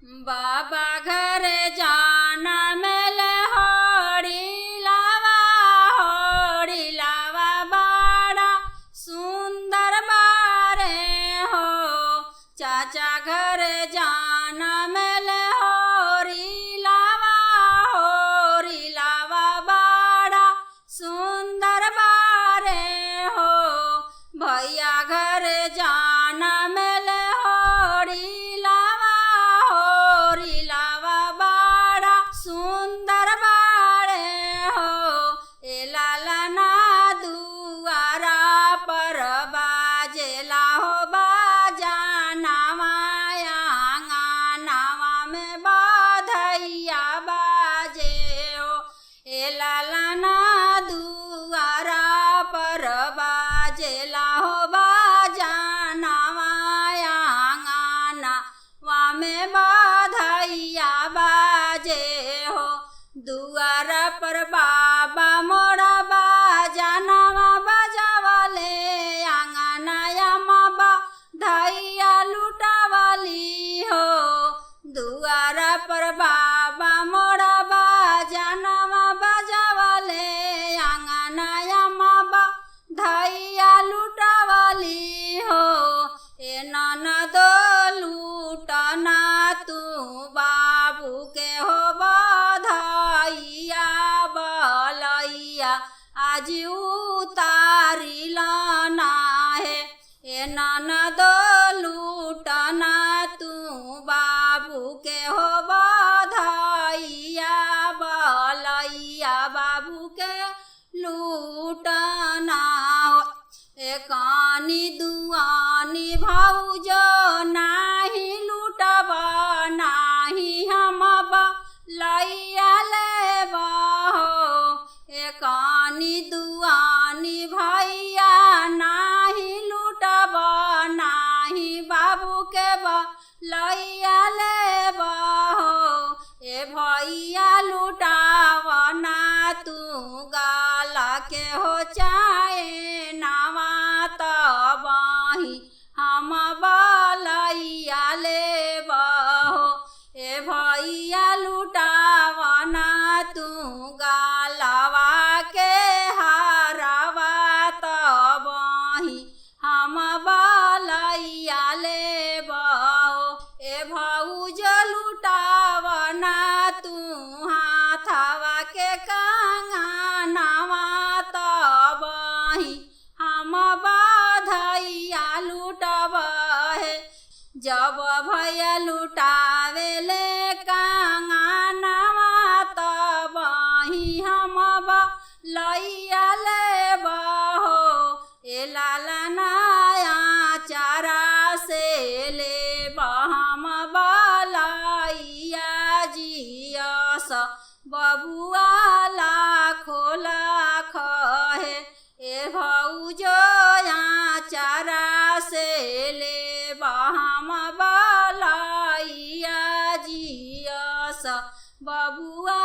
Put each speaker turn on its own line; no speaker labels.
बाबा घर जाना मेले होड़ी लावा बड़ा सुंदर बारे हो। चाचा घर जाना मेले होड़ी लावा बड़ा सुंदर बारे हो। भैया घर जाना मेले होड़ी लावा बड़ा सुंदर बाड़े हो। ए लाला ना दुआरा पर बाजेला हो बाजाना माया नावा में बधैया बाजे हो। ए लाला ना दुआरा पर बाजेला हो बाजाना माया में बधैया बाजे हो। दुआरा पर बाबा मोड़ा बाजानवा बजावले आंगनाया माबा धैया लुटावली हो। दुआरा पर बाबा मोड़ा बाजानवा बजावले आंगनाया माबा धैया लुटावली हो। ए ननदो लूटना तू बाबू के हो बधैया बलैया आज उतारी लाना है। ए ननदो लूटना तू बाबू के हो बधैया बलैया बाबू के लूटना हो। ए कानी दुआनी भाऊजो नाही लूटब नाही हम लैया लेब हो। ए कानी दुआनी भैया नाही लूटब नाही बाबू के लैया लेब हो। ए भैया लुटाव ना तू गाला के हो चाहे नावा तबही हम बलैया लेब हो। ए भैया लुटाव ना तू गालवा के हारवा तबही हम बलैया लेब हो। ए भौजो लुटाव ना तू हाथवा के कंगनवा तबही हम बधैया लुटब है। जब भैया लुटावेले कंगनवा तबही हम बलैया लेब हो। ए लाला नया चारा से लेब हम बलैया जियस बबुआ लाखो लाख है। ए भौजो चारा से लेब हम बलैया जियस बबुआ